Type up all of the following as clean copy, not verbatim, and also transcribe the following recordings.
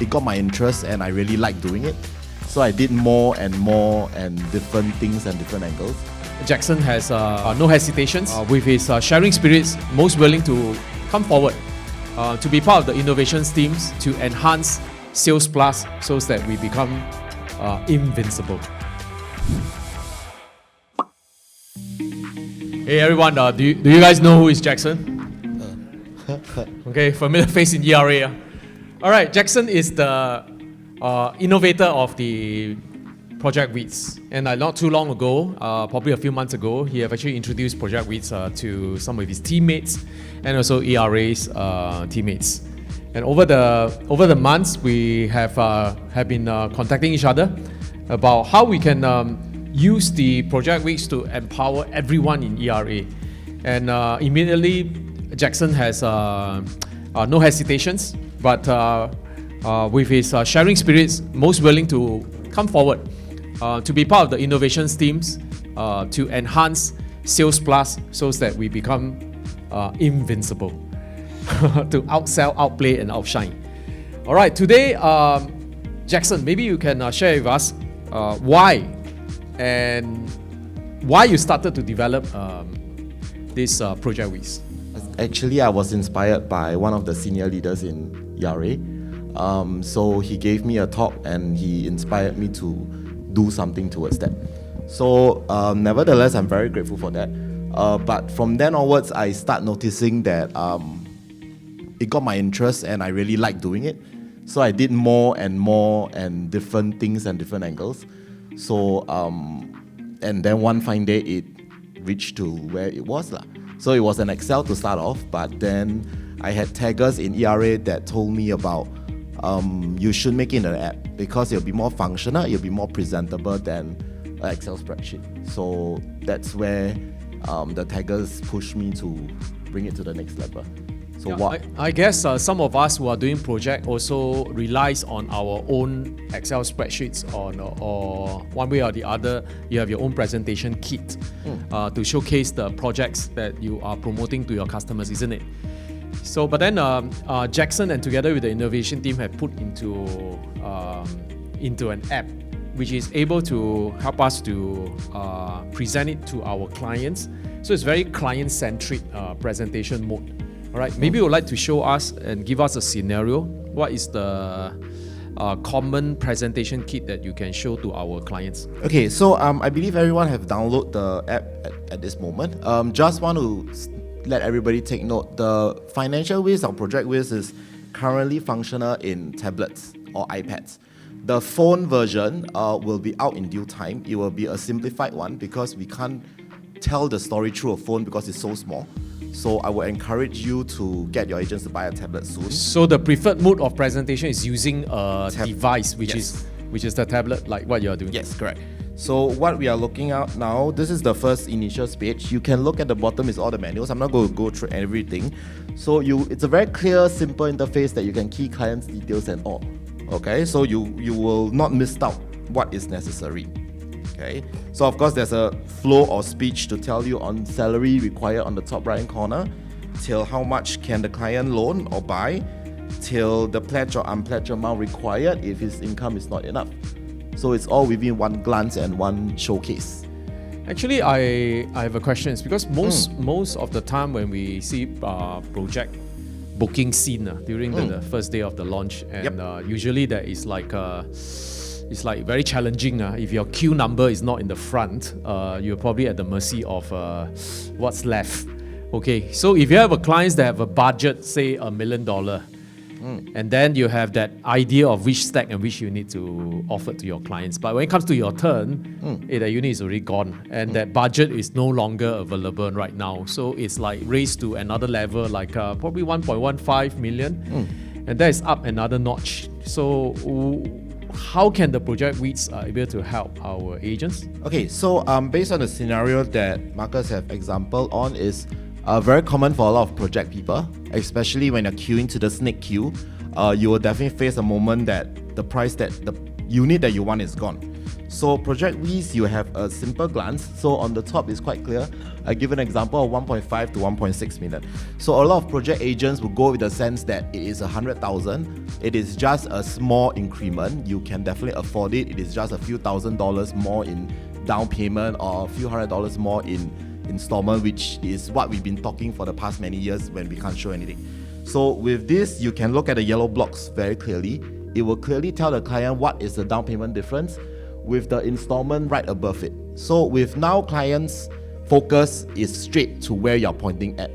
it got my interest and I really liked doing it. So I did more and different things and different angles. Jackson has no hesitations with his sharing spirits, most willing to come forward to be part of the innovations teams to enhance Sales Plus so that we become invincible. Hey everyone, do you guys know who is Jackson? Okay, familiar face in ERA. Alright, Jackson is the innovator of the Project Whiz. And not too long ago, probably a few months ago, he have actually introduced Project Whiz to some of his teammates and also ERA's teammates. And over the months, we have been contacting each other about how we can use the Project Whiz to empower everyone in ERA. And immediately, Jackson has no hesitations, but with his sharing spirits, most willing to come forward to be part of the innovations teams to enhance Sales Plus so that we become invincible, to outsell, outplay, and outshine. All right, today, Jackson, maybe you can share with us why you started to develop this Project Whiz. Actually, I was inspired by one of the senior leaders in ERA. So he gave me a talk and he inspired me to do something towards that. So nevertheless, I'm very grateful for that. But from then onwards, I start noticing that it got my interest and I really liked doing it. So I did more and different things and different angles. So and then one fine day it reached to where it was lah. So it was an Excel to start off, but then I had taggers in ERA that told me about you should make it an app because it'll be more functional, it'll be more presentable than an Excel spreadsheet. So that's where the taggers pushed me to bring it to the next level. So yeah, I guess some of us who are doing project also relies on our own Excel spreadsheets or one way or the other, you have your own presentation kit to showcase the projects that you are promoting to your customers, isn't it? So, but then Jackson and together with the innovation team have put into an app which is able to help us to present it to our clients. So it's very client-centric presentation mode. All right, maybe you would like to show us and give us a scenario. What is the common presentation kit that you can show to our clients? Okay, so I believe everyone have downloaded the app at this moment. Just want to let everybody take note. The Financial Whiz or Project Whiz is currently functional in tablets or iPads. The phone version will be out in due time. It will be a simplified one because we can't tell the story through a phone because it's so small. So I would encourage you to get your agents to buy a tablet soon. So the preferred mode of presentation is using a device, which is the tablet, like what you're doing. Yes, correct. So what we are looking at now, this is the first initial page. You can look at the bottom is all the manuals. I'm not going to go through everything. So it's a very clear, simple interface that you can key clients' details and all. Okay, so you will not miss out what is necessary. Okay, so of course there's a flow or speech to tell you on salary required on the top right hand corner, till how much can the client loan or buy, till the pledge or unpledged amount required if his income is not enough. So it's all within one glance and one showcase. Actually, I have a question. It's because most of the time when we see project booking scene during the first day of the launch, and usually there is like it's like very challenging. If your queue number is not in the front, you're probably at the mercy of what's left. Okay, so if you have a clients that have a budget, say $1 million, and then you have that idea of which stack and which you need to offer to your clients. But when it comes to your turn, that unit is already gone, and that budget is no longer available right now. So it's like raised to another level, like probably 1.15 million, and that is up another notch. So how can the Project Whiz able to help our agents? Okay, so based on the scenario that Marcus have example on is very common for a lot of project people, especially when you're queuing to the snake queue. You will definitely face a moment that the price that the unit that you want is gone. So Project Whiz, you have a simple glance. So on the top is quite clear. I give an example of 1.5 to 1.6 million. So a lot of project agents will go with the sense that it is 100,000. It is just a small increment. You can definitely afford it. It is just a few $1,000s more in down payment or a few $100s more in installment, which is what we've been talking for the past many years when we can't show anything. So with this, you can look at the yellow blocks very clearly. It will clearly tell the client what is the down payment difference with the installment right above it. So with now clients' focus is straight to where you're pointing at.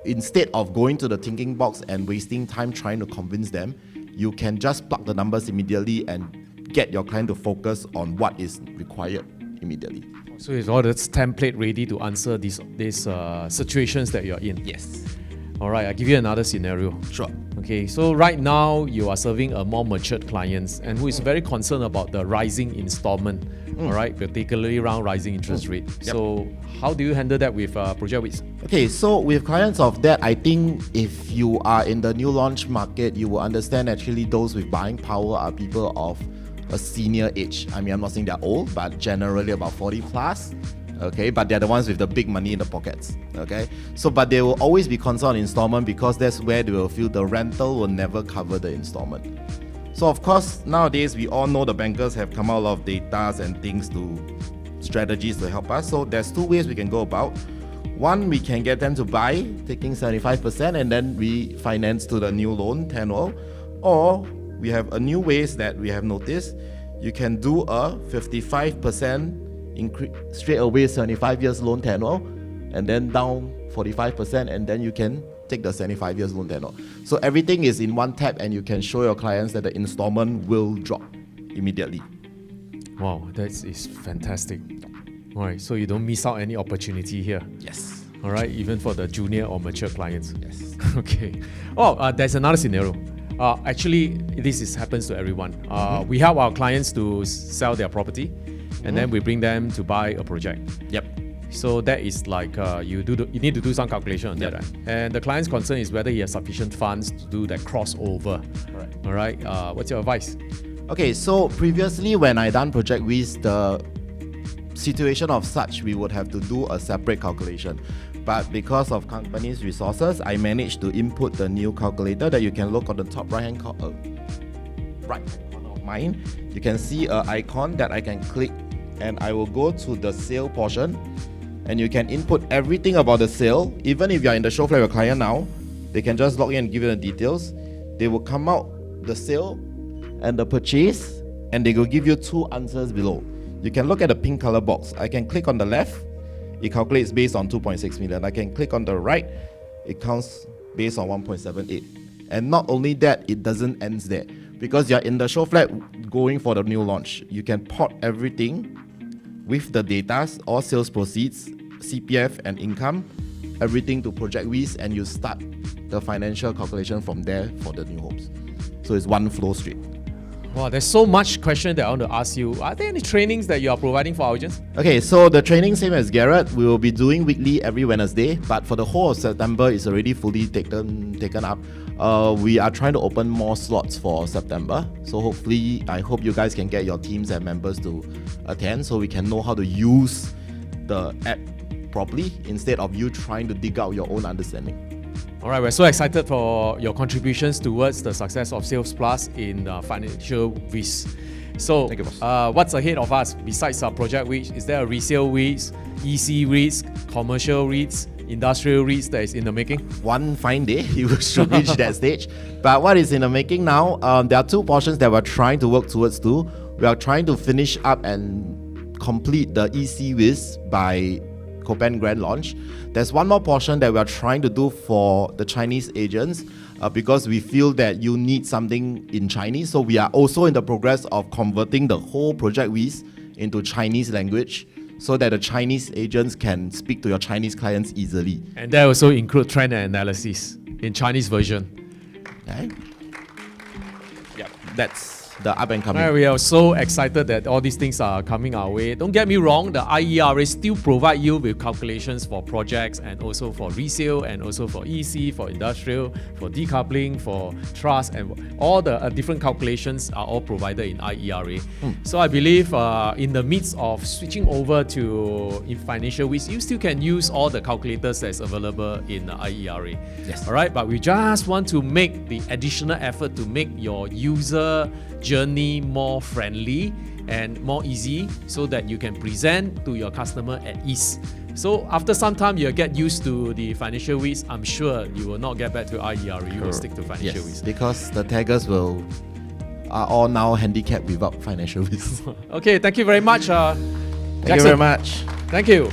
Instead of going to the thinking box and wasting time trying to convince them, you can just plug the numbers immediately and get your client to focus on what is required immediately. So it's all this template ready to answer these situations that you're in. Yes. All right, I'll give you another scenario. Sure. Okay, so right now you are serving a more matured clients and who is very concerned about the rising installment, all right, particularly around rising interest rate. Yep. So how do you handle that with Project Whiz? Okay, so with clients of that, I think if you are in the new launch market, you will understand actually those with buying power are people of a senior age. I mean, I'm not saying they're old, but generally about 40 plus. Okay, but they're the ones with the big money in the pockets. Okay, so but they will always be concerned on installment because that's where they will feel the rental will never cover the installment. So of course, nowadays we all know the bankers have come out a lot of data and things strategies to help us. So there's two ways we can go about. One, we can get them to buy, taking 75% and then refinance to the new loan, tenure. Or we have a new ways that we have noticed. You can do a 55% straight away 75 years loan tenure and then down 45% and then you can take the 75 years loan tenure. So everything is in one tap and you can show your clients that the installment will drop immediately. Wow, that is fantastic. All right, so you don't miss out any opportunity here. Yes. All right, even for the junior or mature clients. Yes. Okay. Oh, there's another scenario. Actually, this happens to everyone. We help our clients to sell their property and then we bring them to buy a project. Yep. So that is like you need to do some calculation on that, right? And the client's concern is whether he has sufficient funds to do that crossover. Correct. All right. What's your advice? Okay, so previously when I done Project Whiz, the situation of such, we would have to do a separate calculation. But because of company's resources, I managed to input the new calculator that you can look on the top right-hand corner of mine. You can see an icon that I can click and I will go to the sale portion and you can input everything about the sale. Even if you're in the show floor with your client now, they can just log in and give you the details. They will come out the sale and the purchase and they will give you two answers below. You can look at the pink color box. I can click on the left, it calculates based on 2.6 million. I can click on the right, it counts based on 1.78. And not only that, it doesn't end there. Because you're in the show flat going for the new launch, you can port everything with the data, all sales proceeds, CPF and income, everything to Project Whiz, and you start the financial calculation from there for the new homes. So it's one flow straight. Wow, there's so much question that I want to ask you. Are there any trainings that you are providing for our agents? Okay, so the training, same as Garrett, we will be doing weekly every Wednesday, but for the whole of September, it's already fully taken up. We are trying to open more slots for September. So hopefully, I hope you guys can get your teams and members to attend so we can know how to use the app properly instead of you trying to dig out your own understanding. All right, we're so excited for your contributions towards the success of Sales Plus in Financial Whiz. So, Thank you, boss. what's ahead of us besides our Project Whiz? Is there a resale Whiz, EC Whiz, commercial Whiz, industrial Whiz that is in the making? One fine day, you should reach that stage. But what is in the making now, there are two portions that we're trying to work towards too. We are trying to finish up and complete the EC Whiz by Copan Grand Launch. There's one more portion that we are trying to do for the Chinese agents because we feel that you need something in Chinese. So we are also in the progress of converting the whole Project Whiz into Chinese language so that the Chinese agents can speak to your Chinese clients easily. And that also include trend analysis in Chinese version. Okay? Yeah, that's the up and coming. We are so excited that all these things are coming our way. Don't get me wrong, the IERA still provide you with calculations for projects and also for resale and also for EC, for industrial, for decoupling, for trust, and all the different calculations are all provided in IERA. So I believe in the midst of switching over to in Financial Whiz, you still can use all the calculators that's available in IERA. Yes. All right, but we just want to make the additional effort to make your user journey more friendly and more easy so that you can present to your customer at ease. So after some time you get used to the Financial Whiz, I'm sure you will not get back to IERA, you will stick to Financial Whiz. Because the taggers are all now handicapped without Financial Whiz. Okay, thank you very much, Thank you Jackson. very much. Thank you.